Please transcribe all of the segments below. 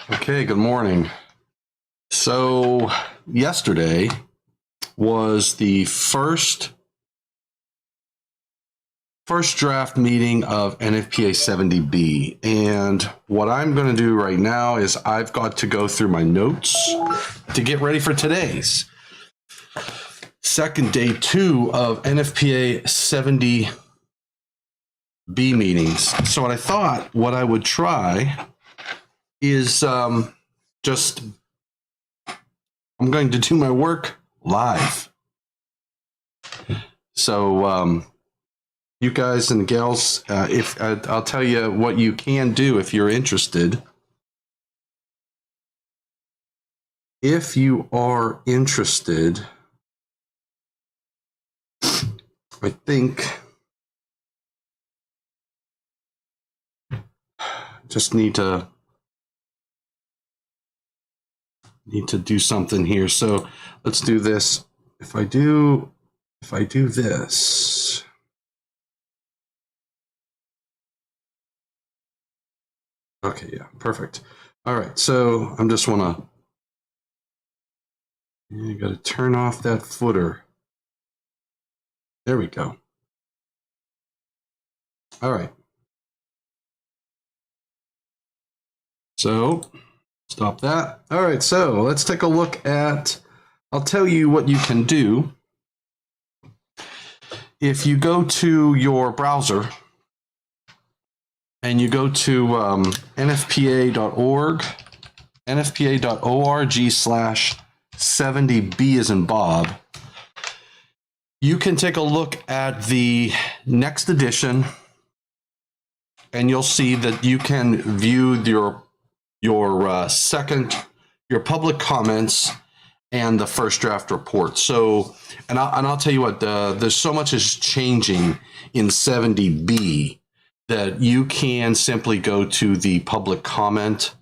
Okay, good morning. So yesterday was the first draft meeting of NFPA 70B. And what I'm going to do right now is I've got to go through my notes to get ready for today's second day 2 of NFPA 70B meetings. So what I thought what I would try is just I'm going to do my work live. So you guys and gals, if I'll tell you what you can do if you're interested. If you are interested, I think just need to do something here. So let's do this. If I do this. Okay, yeah, perfect. All right, so I'm just want to, you got to turn off that footer. There we go. All right. So stop that. All right, so let's take a look at, I'll tell you what you can do. If you go to your browser and you go to nfpa.org, nfpa.org/70B as in Bob, you can take a look at the next edition and you'll see that you can view your public comments and the first draft report. So, and I'll tell you what, there's so much is changing in 70B that you can simply go to the public comment.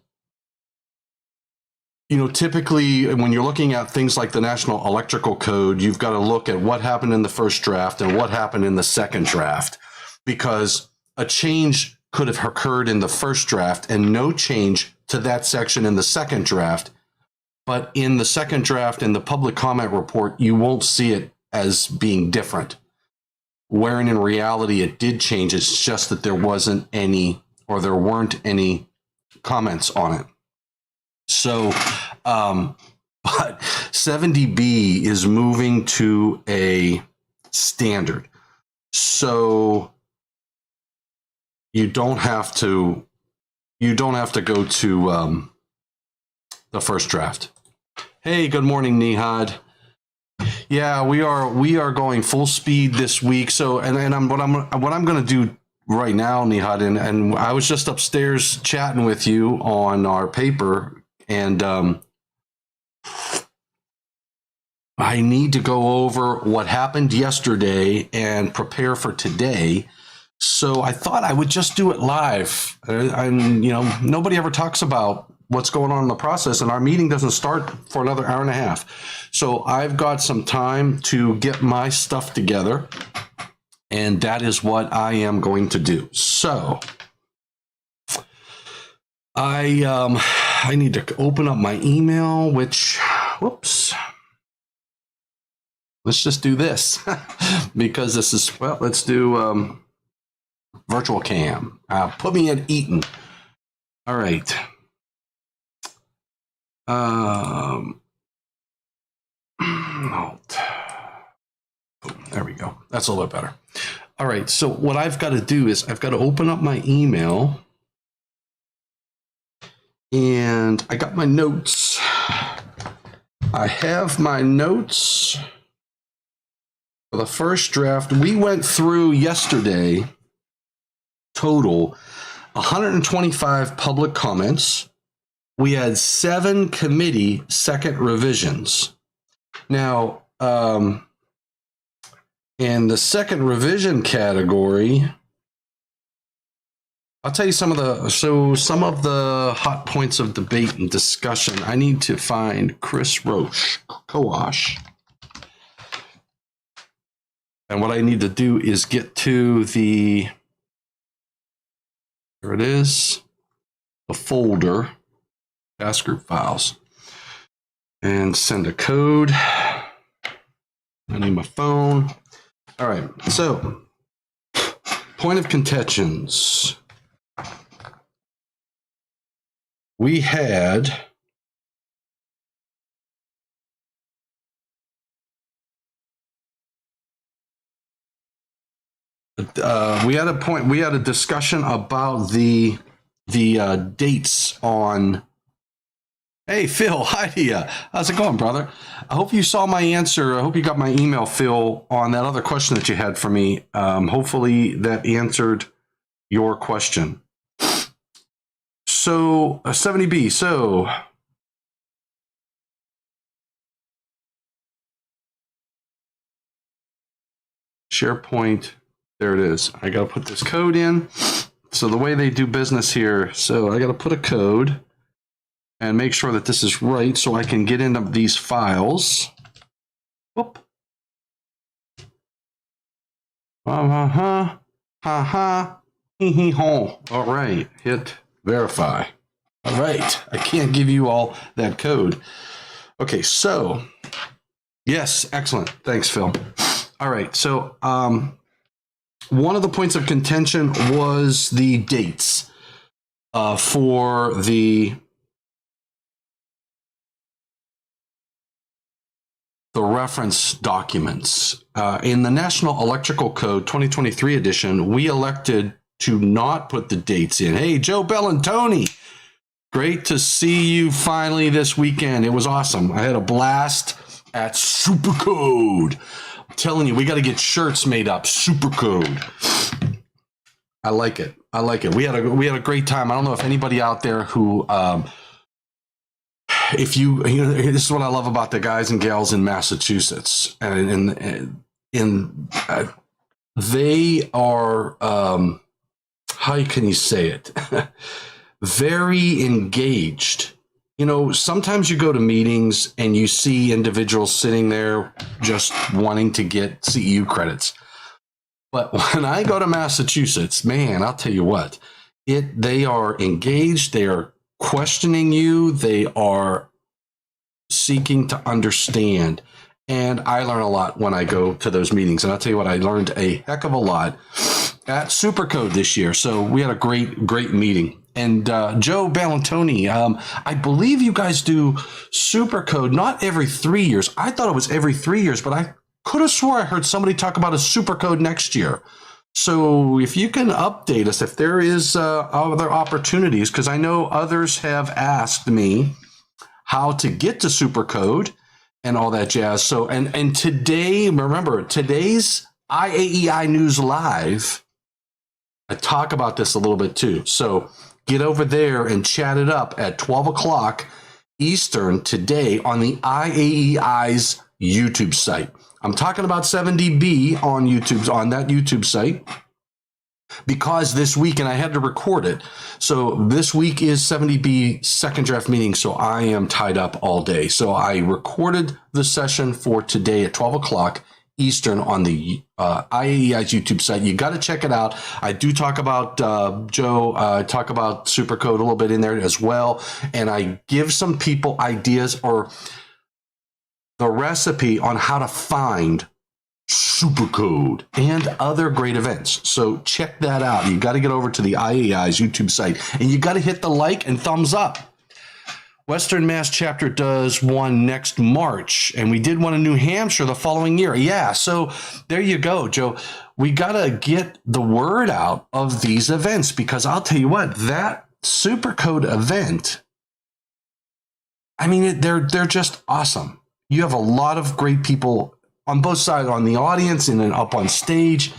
You know, typically when you're looking at things like the National Electrical Code, you've got to look at what happened in the first draft and what happened in the second draft, because a change could have occurred in the first draft and no change to that section in the second draft. But in the second draft, in the public comment report, you won't see it as being different. Wherein in reality, it did change. It's just that there wasn't any, or there weren't any comments on it. So, but 70B is moving to a standard. So you don't have to go to the first draft. Hey, good morning, Nihad. Yeah, we are going full speed this week. So, what I'm going to do right now, Nihad, and I was just upstairs chatting with you on our paper, and I need to go over what happened yesterday and prepare for today. So I thought I would just do it live. And nobody ever talks about what's going on in the process, and our meeting doesn't start for another hour and a half. So I've got some time to get my stuff together, and that is what I am going to do. So I need to open up my email, which, whoops. Let's just do this because this is, well, let's do virtual cam. Put me at Eaton. All right. There we go. That's a little bit better. All right. So what I've got to do is I've got to open up my email, and I got my notes. I have my notes for the first draft. We went through yesterday total 125 public comments. We had 7 committee second revisions. Now, in the second revision category, I'll tell you some of the hot points of debate and discussion. I need to find Chris Kowash. And what I need to do is get to there it is, the folder. task group files, and send a code. I need my phone. All right, so point of contentions. We had we had a discussion about the dates on. Hey Phil, hi to you. How's it going, brother? I hope you saw my answer. I hope you got my email, Phil, on that other question that you had for me. Hopefully that answered your question. So 70B. So SharePoint. There it is. I got to put this code in. So the way they do business here. So I got to put a code and make sure that this is right so I can get into these files. Whoop. All right, hit verify. All right, I can't give you all that code. Okay, so yes, excellent. Thanks, Phil. All right, so one of the points of contention was the dates for the reference documents. In the National Electrical Code 2023 edition, we elected to not put the dates in. Hey, Joe Bellantoni, great to see you finally this weekend. It was awesome. I had a blast at Supercode. I'm telling you, we got to get shirts made up. Supercode. I like it. I like it. We had a great time. I don't know if anybody out there who if you know, this is what I love about the guys and gals in Massachusetts, and they are how can you say it? Very engaged. You know, sometimes you go to meetings and you see individuals sitting there just wanting to get CEU credits. But when I go to Massachusetts, man, I'll tell you what, they are engaged, they are questioning you, they are seeking to understand. And I learn a lot when I go to those meetings. And I'll tell you what, I learned a heck of a lot at Supercode this year. So we had a great meeting. And Joe Bellantoni, I believe you guys do Supercode not every 3 years. I thought it was every 3 years, but I could have swore I heard somebody talk about a Supercode next year. So if you can update us, if there is other opportunities, because I know others have asked me how to get to Supercode and all that jazz. So, and today, remember, today's IAEI News Live, I talk about this a little bit too. So get over there and chat it up at 12 o'clock Eastern today on the IAEI's YouTube site. I'm talking about 70B on YouTube, on that YouTube site, because this week, and I had to record it. So this week is 70B second draft meeting. So I am tied up all day. So I recorded the session for today at 12 o'clock Eastern on the IAEI's YouTube site. You got to check it out. I do talk about Joe, talk about Supercode a little bit in there as well. And I give some people ideas or the recipe on how to find Supercode and other great events. So check that out. You got to get over to the IAEI's YouTube site and you got to hit the like and thumbs up. Western Mass chapter does one next March, and we did one in New Hampshire the following year. Yeah, so there you go, Joe. We got to get the word out of these events, because I'll tell you what, that Supercode event, I mean, they're just awesome. You have a lot of great people on both sides, on the audience and then up on stage.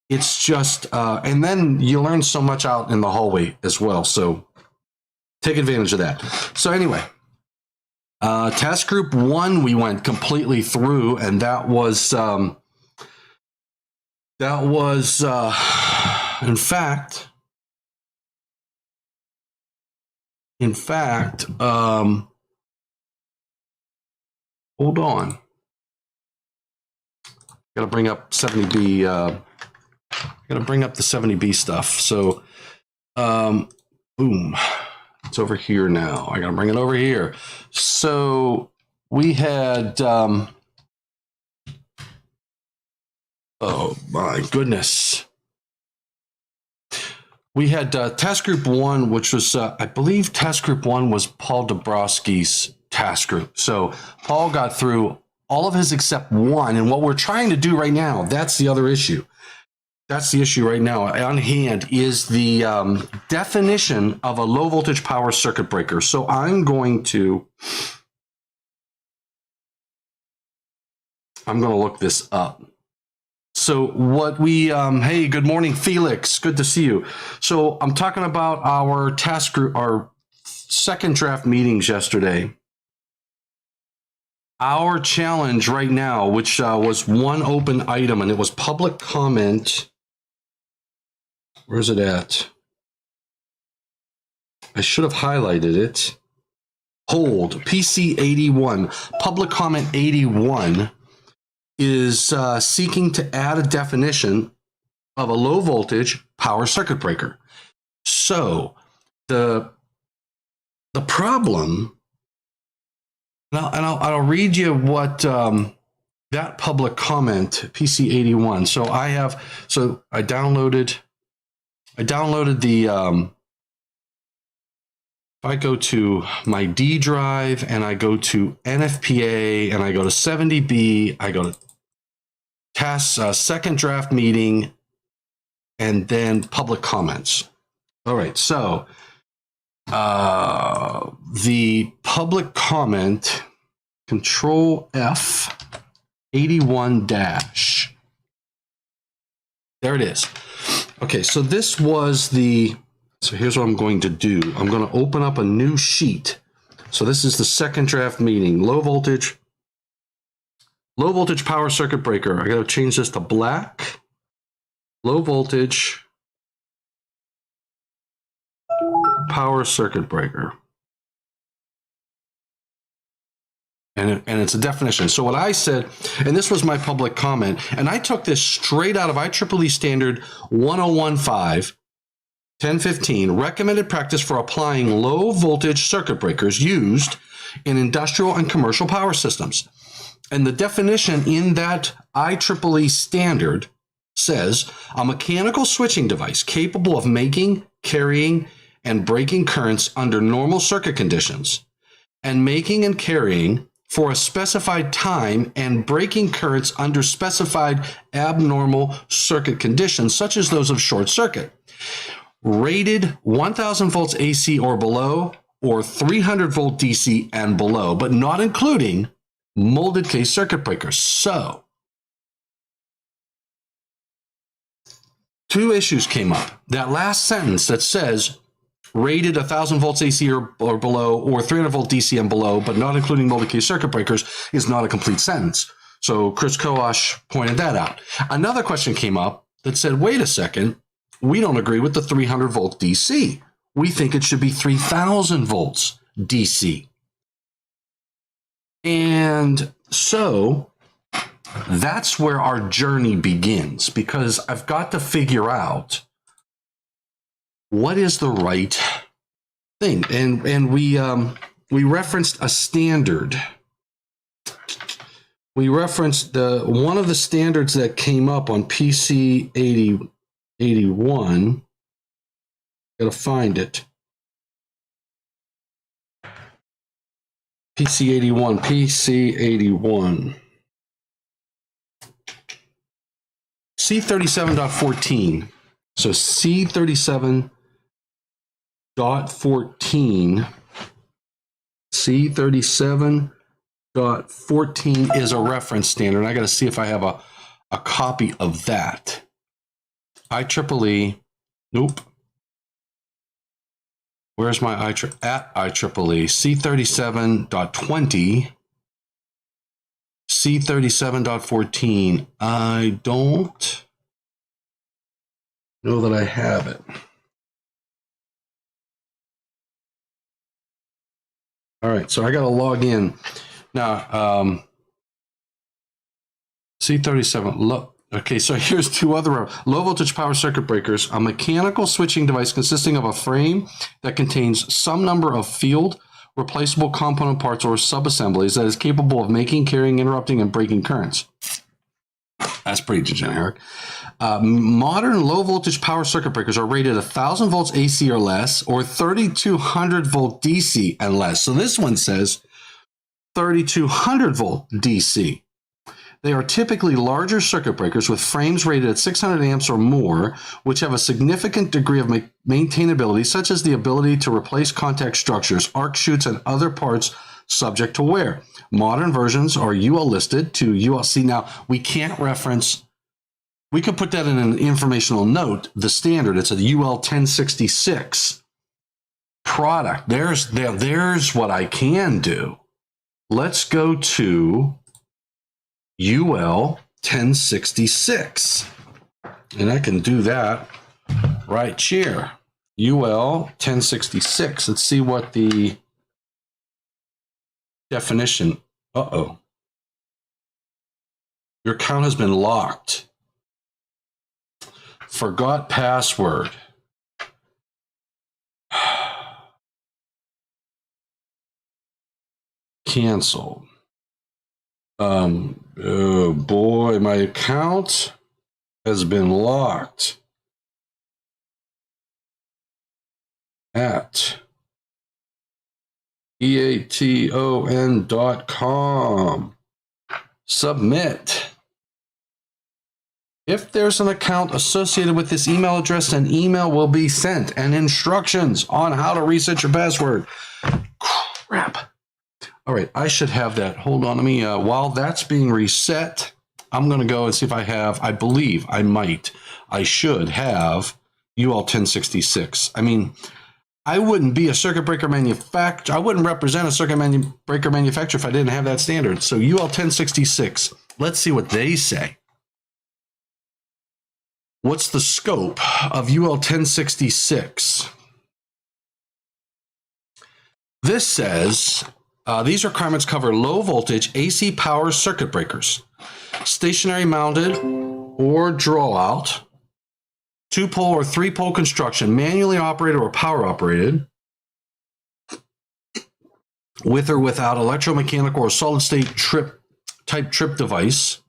It's just, and then you learn so much out in the hallway as well. So take advantage of that. So anyway, task group 1, we went completely through, and that was in fact, hold on. Got to bring up 70B. Got to bring up the 70B stuff. So, boom. It's over here now. I got to bring it over here. So we had, oh my goodness. We had task group 1, which was, I believe task group 1 was Paul Dabrowski's task group. So Paul got through all of his except 1. And what we're trying to do right now, that's the other issue. That's the issue right now on hand is the definition of a low voltage power circuit breaker. So I'm going to look this up. So what we, hey, good morning, Felix. Good to see you. So I'm talking about our task group, our second draft meetings yesterday. Our challenge right now, which was one open item, and it was public comment. Where's it at? I should have highlighted it. Hold, PC 81, public comment 81 is seeking to add a definition of a low voltage power circuit breaker. So the problem, and I'll read you what that public comment, PC 81. So I downloaded the, if I go to my D drive and I go to NFPA and I go to 70B, I go to task second draft meeting and then public comments. All right, so the public comment, Control F 81 dash. There it is. Okay, so this was so here's what I'm going to do. I'm going to open up a new sheet. So this is the second draft meeting, low voltage power circuit breaker. I got to change this to black. Low voltage power circuit breaker. And it's a definition. So what I said, and this was my public comment, and I took this straight out of IEEE standard 1015, recommended practice for applying low voltage circuit breakers used in industrial and commercial power systems. And the definition in that IEEE standard says a mechanical switching device capable of making, carrying, and breaking currents under normal circuit conditions, and making and carrying for a specified time and breaking currents under specified abnormal circuit conditions, such as those of short circuit. Rated 1000 volts AC or below, or 300 volt DC and below, but not including molded case circuit breakers. So, two issues came up. That last sentence that says rated 1000 volts AC or below, or 300 volt DC and below, but not including molded case circuit breakers, is not a complete sentence. So Chris Koash pointed that out. Another question came up that said, wait a second, we don't agree with the 300 volt DC. We think it should be 3000 volts DC. And so that's where our journey begins, because I've got to figure out what is the right thing. And we referenced a standard. We referenced one of the standards that came up on PC 81. Gotta find it. PC 81. C37.14. So C37.14. C37.14 is a reference standard. I got to see if I have a copy of that. IEEE. Nope. Where's my at IEEE? C37.20. C37.14. I don't know that I have it. All right, so I got to log in now. C37. Look, Okay, so here's two other low voltage power circuit breakers. A mechanical switching device consisting of a frame that contains some number of field replaceable component parts or subassemblies that is capable of making, carrying, interrupting, and breaking currents. That's pretty generic. Modern low voltage power circuit breakers are rated 1,000 volts AC or less, or 3,200 volt DC and less. So this one says 3,200 volt DC. They are typically larger circuit breakers with frames rated at 600 amps or more, which have a significant degree of maintainability, such as the ability to replace contact structures, arc chutes, and other parts subject to wear. Modern versions are UL listed to ULC. Now, we can't reference, we could put that in an informational note, the standard. It's a UL 1066 product. There's what I can do. Let's go to UL 1066. And I can do that right here. UL 1066. Let's see what the definition. Uh-oh. Your account has been locked. Forgot password. Cancel. Oh boy, my account has been locked at eaton.com. Submit. If there's an account associated with this email address, an email will be sent and instructions on how to reset your password. Crap. All right, I should have that. Hold on, let me, while that's being reset, I'm going to go and see if I have, I believe I might, I should have UL 1066. I mean, I wouldn't be a circuit breaker manufacturer. I wouldn't represent a circuit breaker manufacturer if I didn't have that standard. So UL 1066, let's see what they say. What's the scope of UL 1066? This says, these requirements cover low voltage AC power circuit breakers, stationary mounted or draw out, 2-pole or 3-pole construction, manually operated or power operated, with or without electromechanical or solid state type trip device,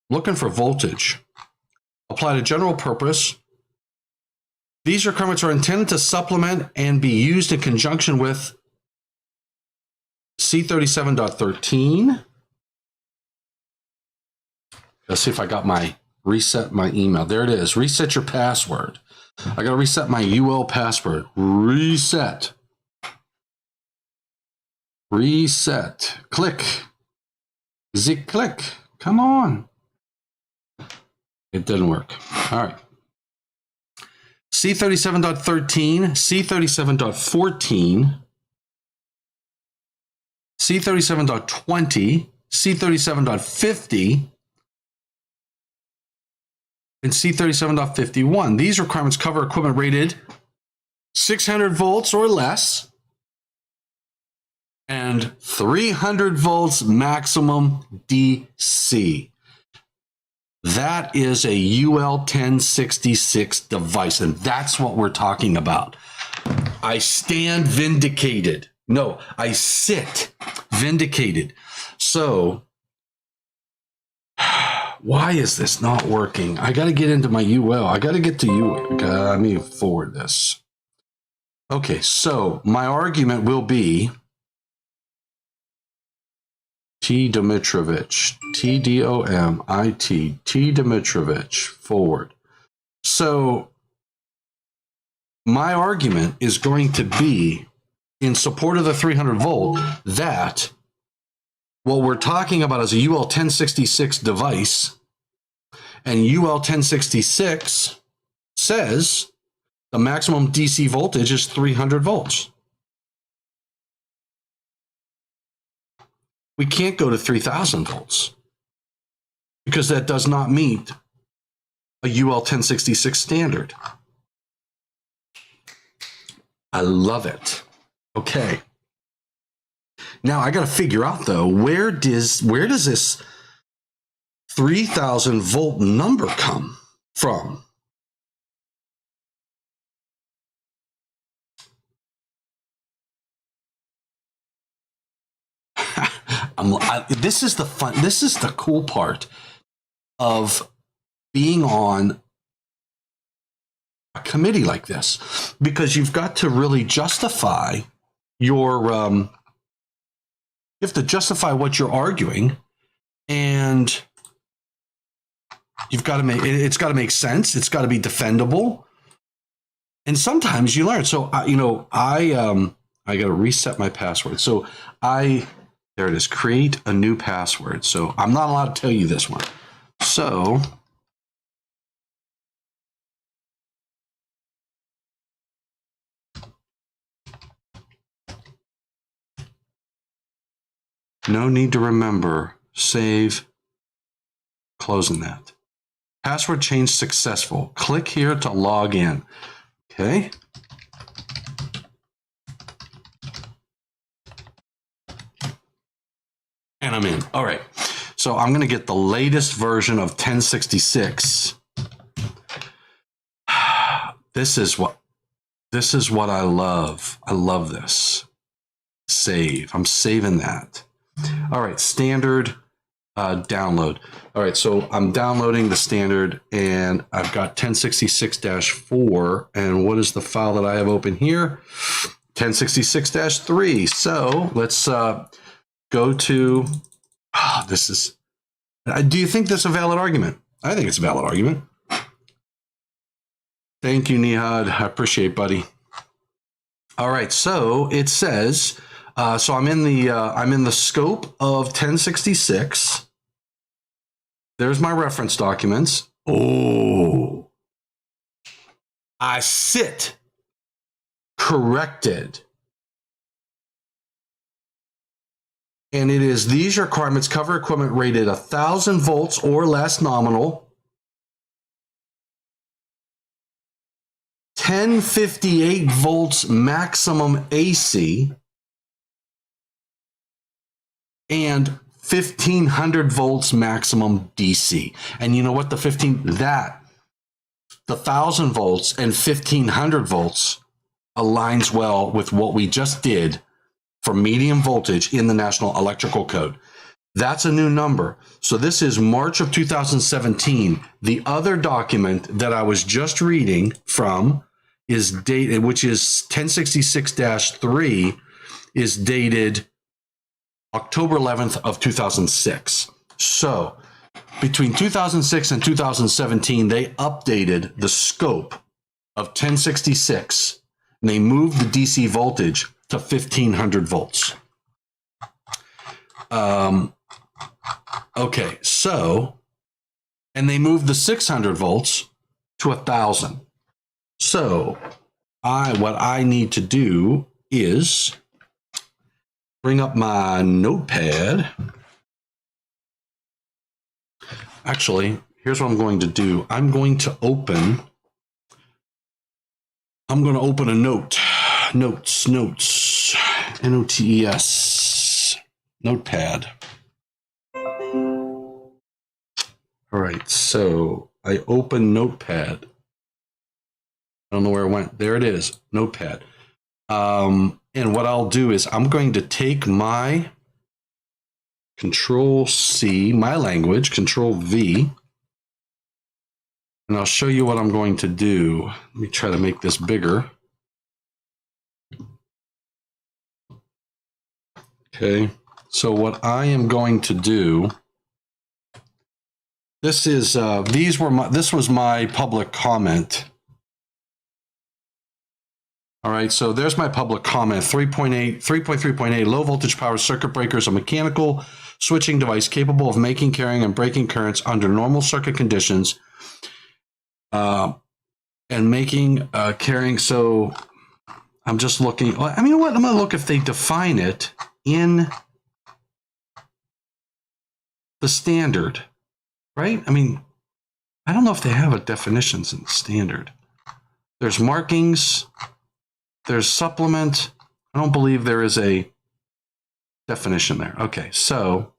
looking for voltage, apply to general purpose. These requirements are intended to supplement and be used in conjunction with C37.13. Let's see if I got reset my email. There it is. Reset your password. I got to reset my UL password. Reset. Reset. Click. Click. Come on. It didn't work. All right. C37.13, C37.14, C37.20, C37.50, and C37.51. These requirements cover equipment rated 600 volts or less and 300 volts maximum DC. That is a UL 1066 device, and that's what we're talking about. I stand vindicated. No, I sit vindicated. So, why is this not working? I got to get into my UL. I got to get to UL. Let me forward this. Okay, so my argument will be T. Domitrovich, T-D-O-M-I-T, T. Domitrovich, forward. So my argument is going to be in support of the 300 volt that what we're talking about is a UL 1066 device, and UL 1066 says the maximum DC voltage is 300 volts. We can't go to 3,000 volts because that does not meet a UL 1066 standard. I love it. Okay. Now I got to figure out though, where does this 3,000 volt number come from? This is the cool part of being on a committee like this, because you've got to really justify your, you have to justify what you're arguing, and you've got to it's got to make sense. It's got to be defendable. And sometimes you learn. So, I got to reset my password. So there it is, create a new password. So I'm not allowed to tell you this one. So no need to remember, save, closing that. Password change successful. Click here to log in. Okay. And I'm in. All right. So I'm going to get the latest version of 1066. This is what I love. I love this. Save. I'm saving that. All right. Standard download. All right. So I'm downloading the standard, and I've got 1066-4. And what is the file that I have open here? 1066-3. So let's go to, this is, do you think this is a valid argument? I think it's a valid argument. Thank you, Nihad. I appreciate it, buddy. All right, so it says, so I'm in the scope of 1066. There's my reference documents. Oh, I sit corrected. And it is, these requirements cover equipment rated 1,000 volts or less nominal, 1058 volts maximum AC, and 1,500 volts maximum DC. And you know what? The 1,000 volts and 1,500 volts aligns well with what we just did for medium voltage in the National Electrical Code. That's a new number. So this is March of 2017. The other document that I was just reading from is dated, which is 1066-3, is dated October 11th of 2006. So between 2006 and 2017, they updated the scope of 1066, and they moved the DC voltage to 1,500 volts. Okay, so, and they moved the 600 volts to 1,000. So, what I need to do is bring up my notepad. Actually, here's what I'm going to do. I'm going to open a note. Notes, Notes, notepad. All right, so I open notepad. I don't know where it went. There it is, notepad. And what I'll do is I'm going to take my Control-C, my language, Control-V, and I'll show you what I'm going to do. Let me try to make this bigger. Okay, so what I am going to do, this was my public comment. All right, so there's my public comment. 3.3.8, low voltage power circuit breaker is a mechanical switching device capable of making, carrying, and breaking currents under normal circuit conditions, and making, carrying. So I'm just looking. I mean, what? I'm going to look if they define it in the standard, right? I mean, I don't know if they have a definitions in the standard. There's markings. There's supplement. I don't believe there is a definition there. Okay, so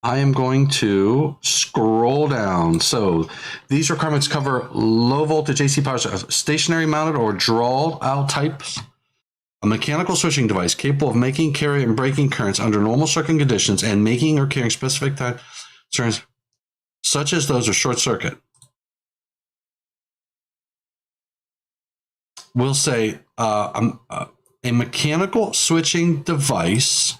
I am going to scroll down. So these requirements cover low voltage AC power, stationary mounted or draw out types. A mechanical switching device capable of making, carrying, and breaking currents under normal circuit conditions and making or carrying specific type currents, such as those of short circuit. We'll say a mechanical switching device.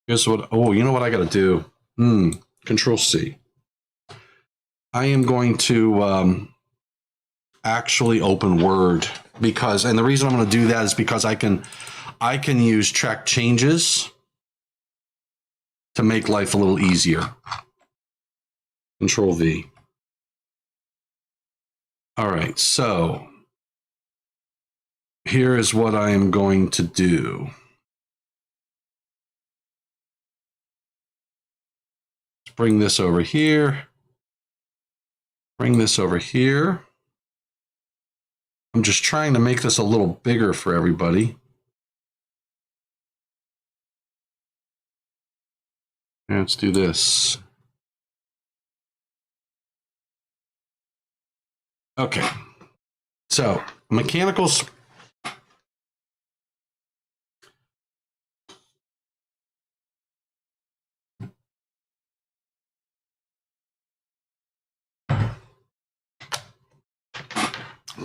Here's what, oh, you know what I got to do? Control C. I am going to actually open Word because, and the reason I'm going to do that is because I can use track changes to make life a little easier. Control V. All right, so here is what I am going to do. Let's bring this over here. Bring this over here. I'm just trying to make this a little bigger for everybody. And let's do this. Okay. So, mechanicals.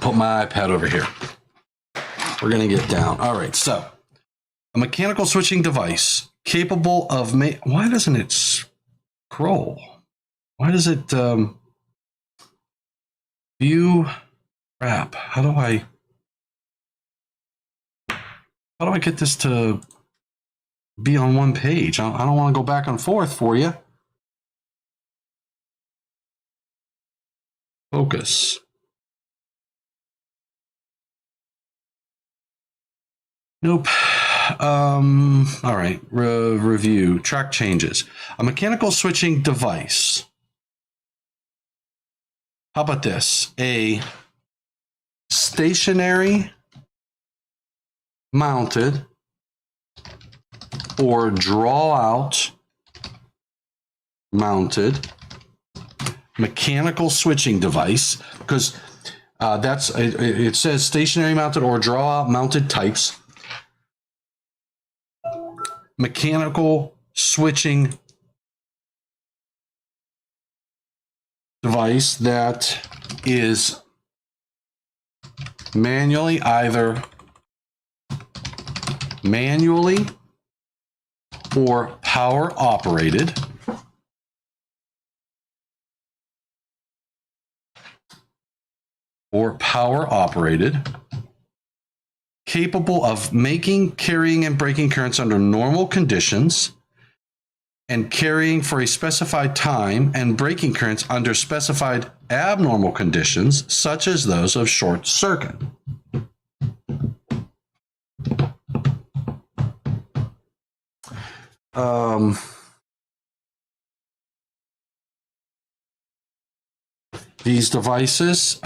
Put my iPad over here. We're going to get down. All right. So, a mechanical switching device capable of why doesn't it scroll? Why does it view crap? How do I get this to be on one page? I don't want to go back and forth for you. Focus. Nope. All right. Review. Track changes. A mechanical switching device. How about this? A stationary mounted or draw out mounted mechanical switching device, because it says stationary mounted or draw out mounted types. Mechanical switching device that is either manually or power operated, capable of making, carrying, and breaking currents under normal conditions, and carrying for a specified time and breaking currents under specified abnormal conditions, such as those of short circuit. These devices,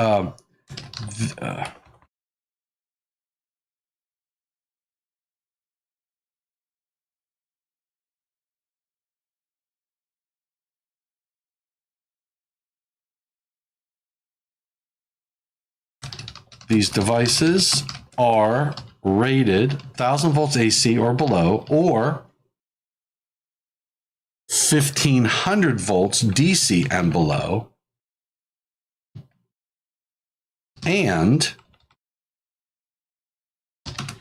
these devices are rated 1,000 volts AC or below, or 1,500 volts DC and below, and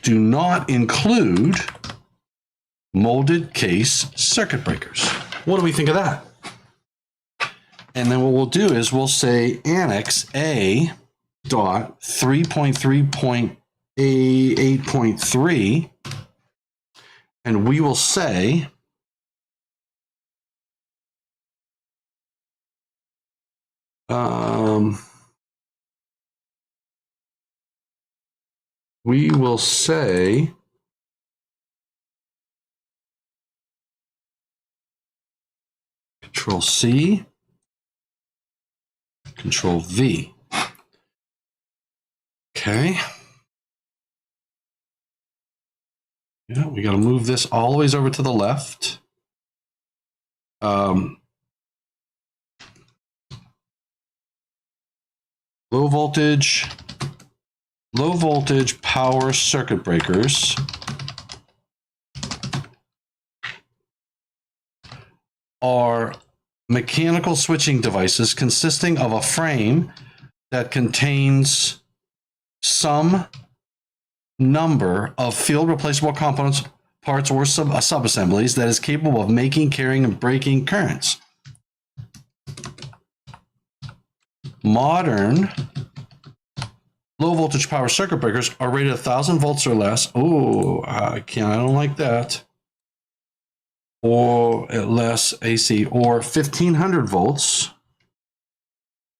do not include molded case circuit breakers. What do we think of that? And then what we'll do is we'll say Annex A dot 3.3.8.3, and we will say Control C, Control V. Okay. Yeah, we got to move this all the way over to the left. um, low voltage power circuit breakers are mechanical switching devices consisting of a frame that contains some number of field replaceable components, parts, or subassemblies that is capable of making, carrying, and breaking currents. Modern low voltage power circuit breakers are rated 1,000 volts or less. Oh, I don't like that. Or less AC, or 1,500 volts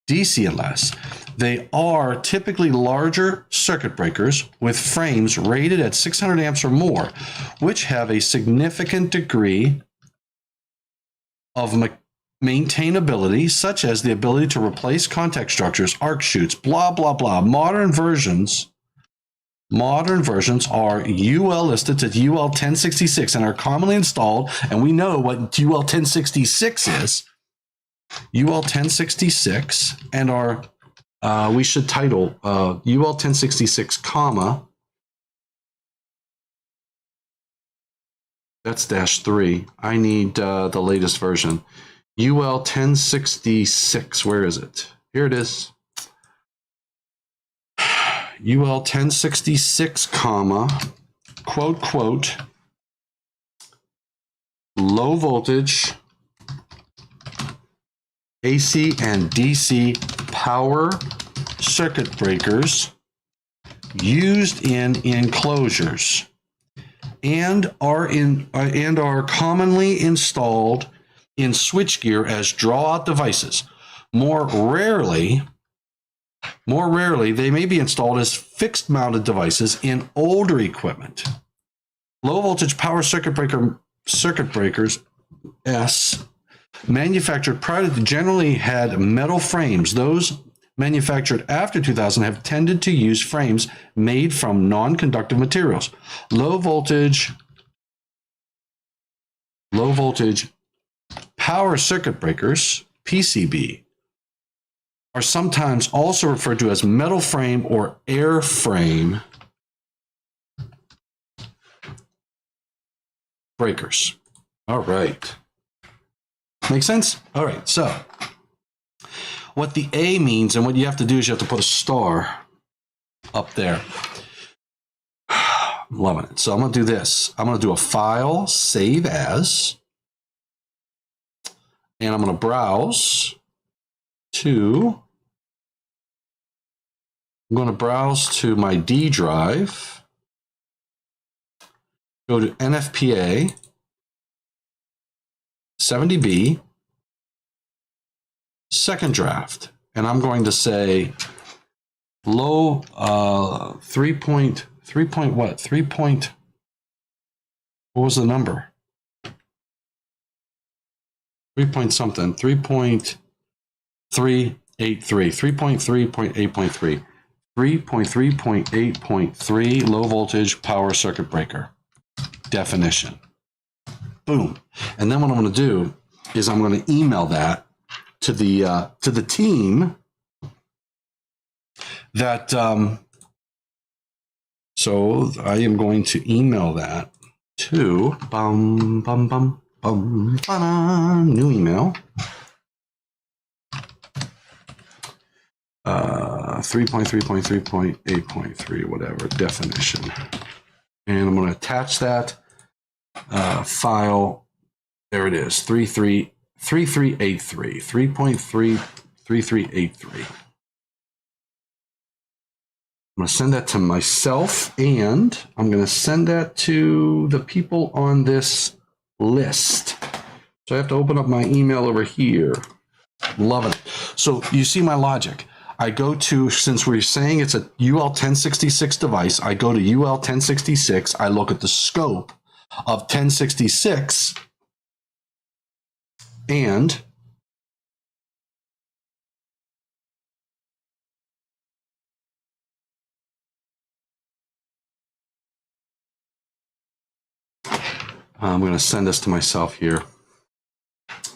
DC and less. They are typically larger circuit breakers with frames rated at 600 amps or more, which have a significant degree of maintainability, such as the ability to replace contact structures, arc chutes, blah, blah, blah. Modern versions are UL listed to UL 1066 and are commonly installed, and we know what UL 1066 is. UL 1066 and are, we should title UL 1066, comma, that's -3. I need the latest version. UL 1066, where is it? Here it is. UL 1066, comma, quote, low voltage AC and DC power circuit breakers used in enclosures and are commonly installed in switchgear as draw-out devices. More rarely, they may be installed as fixed-mounted devices in older equipment. Low-voltage power circuit breakers, manufactured prior to generally had metal frames. Those manufactured after 2000 have tended to use frames made from non-conductive materials. Low-voltage power circuit breakers, PCB, are sometimes also referred to as metal frame or air frame breakers. All right. Make sense? All right. So what the A means and what you have to do is you have to put a star up there. I'm loving it. So I'm going to do this. I'm going to do a file, save as, and I'm going to browse to my D drive, go to NFPA 70B, second draft, and I'm going to say low 3 point what? 3 point, what was the number? 3 point something, 3.383, 3.3.8.3, 3.3.8.3 low voltage power circuit breaker definition. Boom. And then what I'm going to do is I'm going to email that to the team that so I am going to email that to new email 3.3.3.8.3 whatever definition, and I'm going to attach that file. There it is, 3.33383. I'm going to send that to myself, and I'm going to send that to the people on this list. So I have to open up my email over here. Loving it. So you see my logic. I go to, since we're saying it's a UL 1066 device, I go to UL 1066. I look at the scope of 1066, and I'm going to send this to myself here.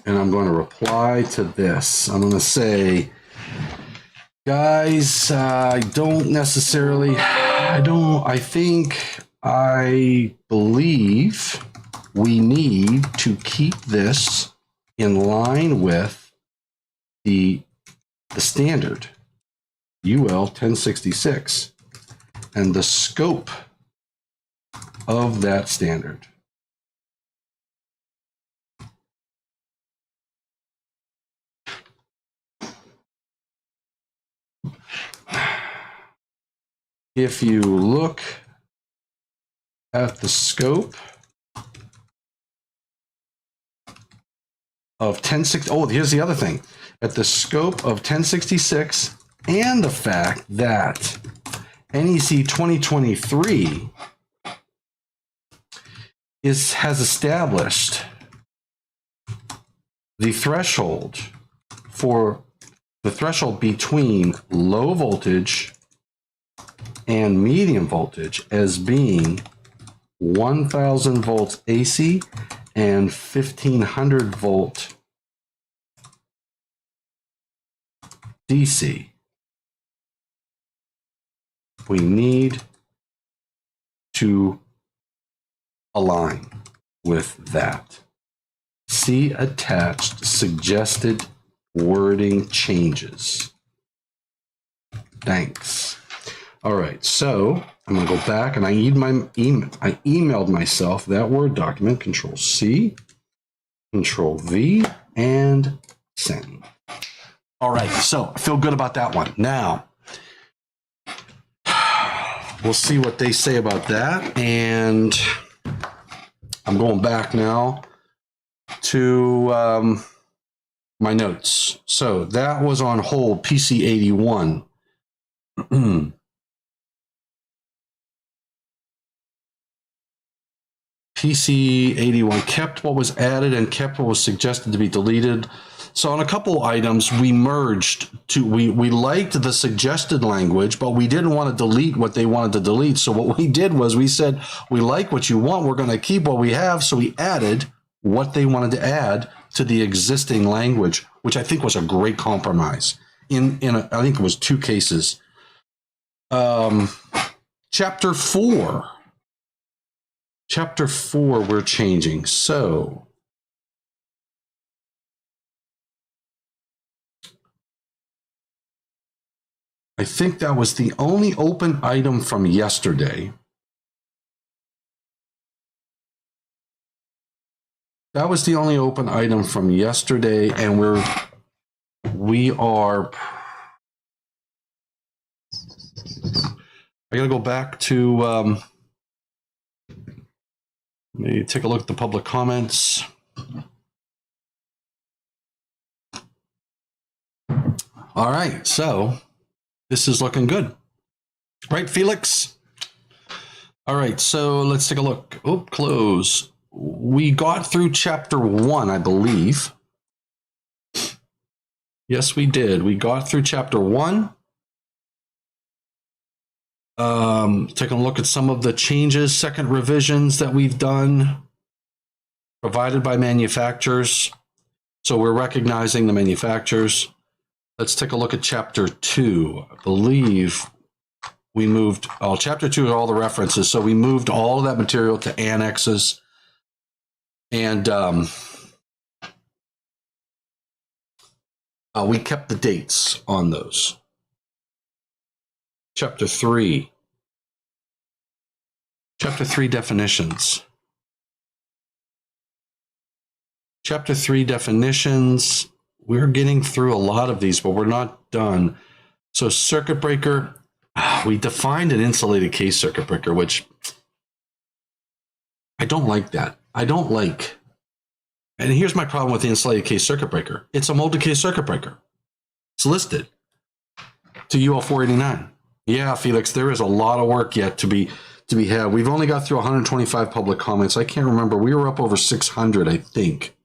and I'm going to reply to this. I'm going to say, guys, I believe we need to keep this in line with the standard UL 1066 and the scope of that standard. If you look at the scope of 1060, oh, here's the other thing. At the scope of 1066 and the fact that NEC 2023 has established the threshold between low voltage and medium voltage as being 1000 volts AC and 1500 volt DC. We need to align with that. See attached suggested wording changes. Thanks. All right, so I'm going to go back and I emailed myself that Word document, Control C, Control V, and send. All right, so I feel good about that one. Now, we'll see what they say about that. And I'm going back now to my notes. So that was on hold, PC 81. PC 81 kept what was added and kept what was suggested to be deleted. So on a couple items, we merged to, we liked the suggested language, but we didn't want to delete what they wanted to delete. So what we did was we said, we like what you want. We're going to keep what we have. So we added what they wanted to add to the existing language, which I think was a great compromise I think it was 2 cases. Chapter 4, we're changing. So I think that was the only open item from yesterday. That was the only open item from yesterday, and we are. I got to go back to. Let me take a look at the public comments. All right, so this is looking good, right, Felix? All right, so let's take a look. Oh, close. We got through chapter 1, I believe. Yes, we did. We got through chapter 1. Taking a look at some of the changes, second revisions that we've done, provided by manufacturers. So we're recognizing the manufacturers. Let's take a look at chapter 2. I believe we moved, chapter 2 are all the references. So we moved all of that material to annexes. And we kept the dates on those. Chapter 3. Chapter 3 definitions. Chapter 3 definitions. We're getting through a lot of these, but we're not done. So circuit breaker, we defined an insulated case circuit breaker, which I don't like that. I don't like. And here's my problem with the insulated case circuit breaker. It's a molded case circuit breaker. It's listed to UL 489. Yeah, Felix, there is a lot of work yet to be had. We've only got through 125 public comments. I can't remember. We were up over 600, I think.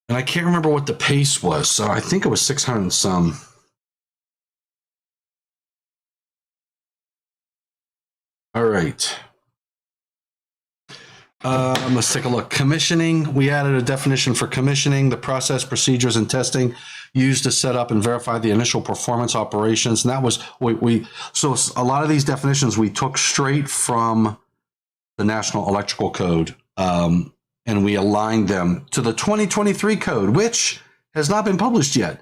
And I can't remember what the pace was. So I think it was 600 and some. All right. Let's take a look. Commissioning. We added a definition for commissioning, the process, procedures, and testing used to set up and verify the initial performance operations. And that was, so a lot of these definitions we took straight from the National Electrical Code, and we aligned them to the 2023 code, which has not been published yet.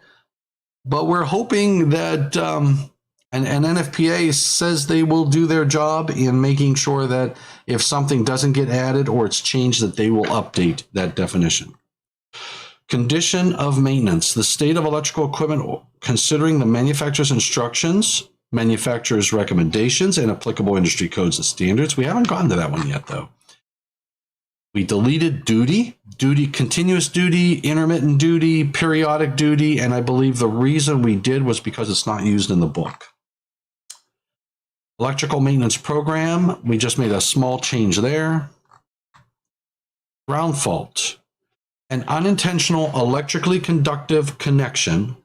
But we're hoping that, and NFPA says they will do their job in making sure that if something doesn't get added or it's changed, that they will update that definition. Condition of maintenance. The state of electrical equipment, considering the manufacturer's instructions, manufacturer's recommendations, and applicable industry codes and standards. We haven't gotten to that one yet, though. We deleted duty, continuous duty, intermittent duty, periodic duty, and I believe the reason we did was because it's not used in the book. Electrical maintenance program, we just made a small change there. Ground fault, an unintentional electrically conductive connection.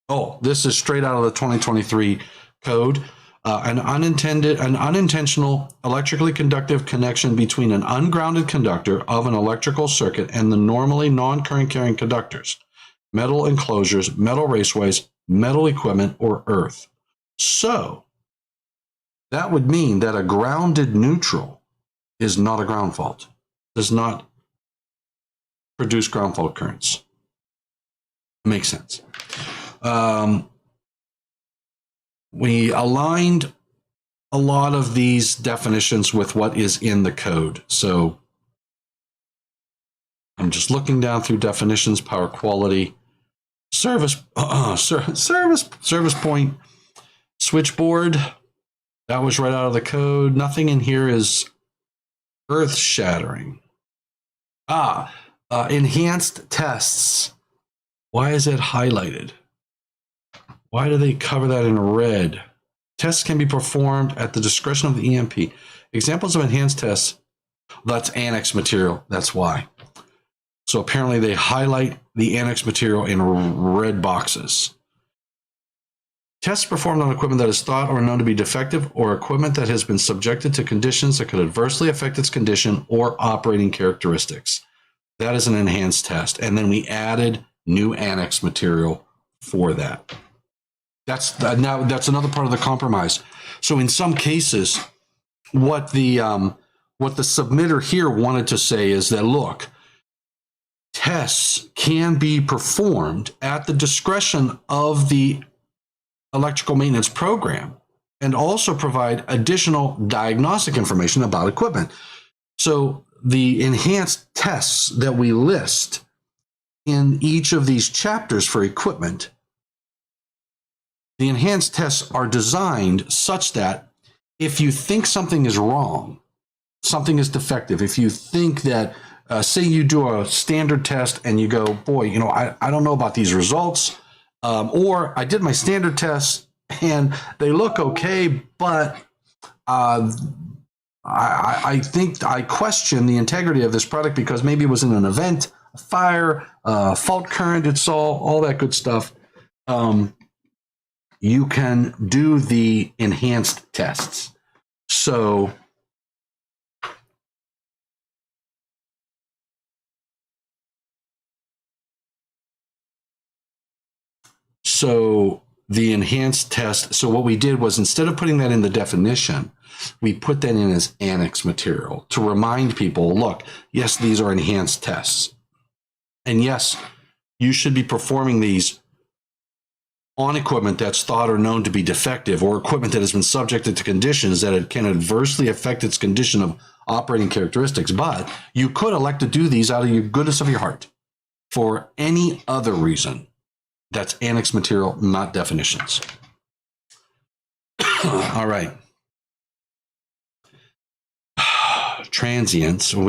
Oh, this is straight out of the 2023 code. An unintentional electrically conductive connection between an ungrounded conductor of an electrical circuit and the normally non-current carrying conductors, metal enclosures, metal raceways, metal equipment, or earth. So that would mean that a grounded neutral is not a ground fault, does not produce ground fault currents. Makes sense. We aligned a lot of these definitions with what is in the code. So I'm just looking down through definitions, power quality, service point, switchboard. That was right out of the code. Nothing in here is earth shattering. Enhanced tests. Why is it highlighted? Why do they cover that in red? Tests can be performed at the discretion of the EMP. Examples of enhanced tests, that's annex material, that's why. So apparently they highlight the annex material in red boxes. Tests performed on equipment that is thought or known to be defective or equipment that has been subjected to conditions that could adversely affect its condition or operating characteristics. That is an enhanced test. And then we added new annex material for that. That's another part of the compromise. So in some cases, what the submitter here wanted to say is that, look, tests can be performed at the discretion of the electrical maintenance program and also provide additional diagnostic information about equipment. So the enhanced tests that we list in each of these chapters for equipment, the enhanced tests are designed such that if you think something is wrong, something is defective, if you think that, say you do a standard test and you go, boy, I don't know about these results, or I did my standard tests and they look okay, but I think I question the integrity of this product because maybe it was in an event, a fire, fault current, it's all that good stuff. You can do the enhanced tests. So the enhanced test, so what we did was instead of putting that in the definition, we put that in as annex material to remind people, look, yes, these are enhanced tests. And yes, you should be performing these on equipment that's thought or known to be defective or equipment that has been subjected to conditions that it can adversely affect its condition of operating characteristics. But you could elect to do these out of your goodness of your heart for any other reason. That's annex material, not definitions. All right. Transients. All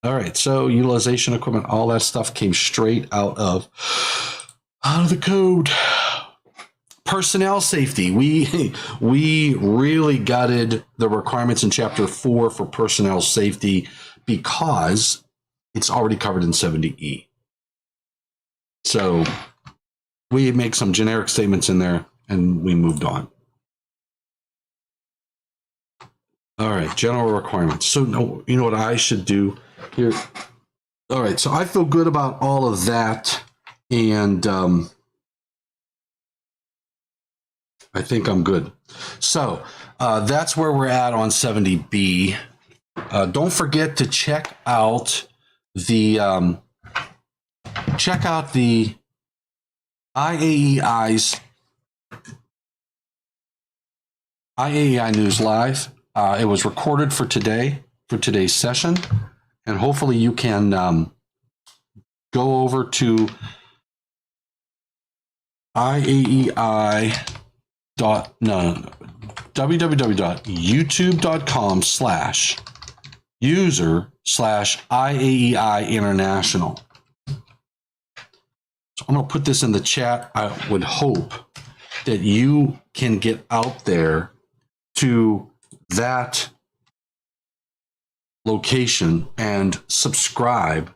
right. So utilization equipment, all that stuff came straight out of the code. Personnel safety. We really gutted the requirements in Chapter 4 for personnel safety because it's already covered in 70E. So we make some generic statements in there and we moved on. All right, general requirements. So no, you know what I should do here? All right, so I feel good about all of that, and I think I'm good. So that's where we're at on 70B. Don't forget to check out the IAEI's IAEI News Live. It was recorded for today's session, and hopefully you can go over to www.youtube.com/user/IAEI International. So I'm going to put this in the chat. I would hope that you can get out there to that location and subscribe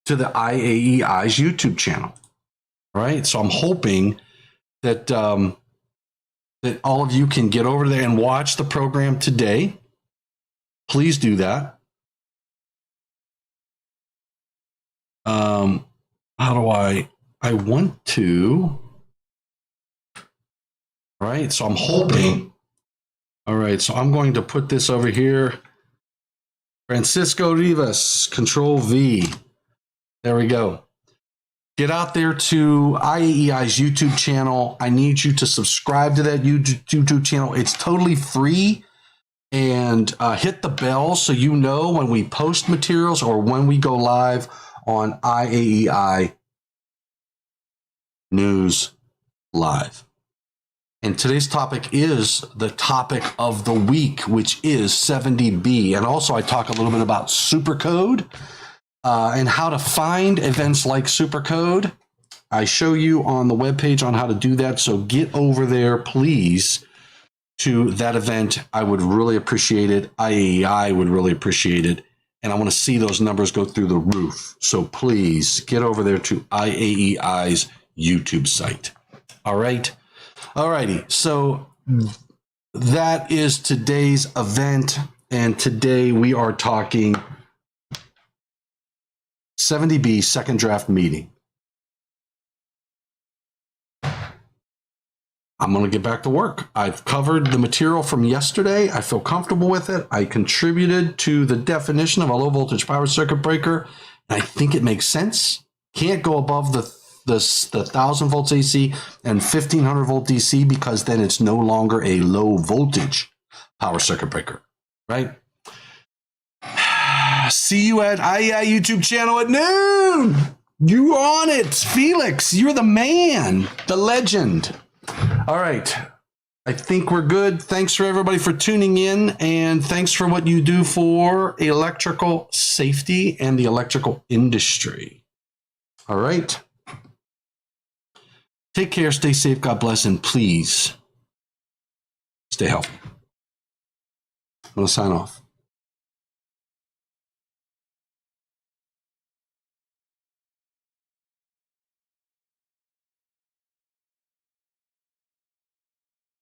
to the IAEI's YouTube channel. All right. So I'm hoping that that all of you can get over there and watch the program today. Please do that. How do I want to? All right. So I'm hoping. All right. So I'm going to put this over here. Francisco Rivas, Control V. There we go. Get out there to IAEI's YouTube channel. I need you to subscribe to that YouTube channel. It's totally free. And hit the bell so you know when we post materials or when we go live on IAEI News Live. And today's topic is the topic of the week, which is 70B. And also I talk a little bit about Supercode and how to find events like Supercode. I show you on the webpage on how to do that. So get over there, please, to that event. I would really appreciate it. IAEI would really appreciate it. And I want to see those numbers go through the roof. So please get over there to IAEI's YouTube site. All right. All righty. So that is today's event. And today we are talking 70B second draft meeting. I'm going to get back to work. I've covered the material from yesterday. I feel comfortable with it. I contributed to the definition of a low voltage power circuit breaker. And I think it makes sense. Can't go above the 1,000 volts AC and 1,500 volt DC because then it's no longer a low voltage power circuit breaker, right? See you at IAEI YouTube channel at noon. You on it, Felix. You're the man, the legend. All right. I think we're good. Thanks for everybody for tuning in, and thanks for what you do for electrical safety and the electrical industry. All right. Take care, stay safe, God bless, and please stay healthy. I'm going to sign off.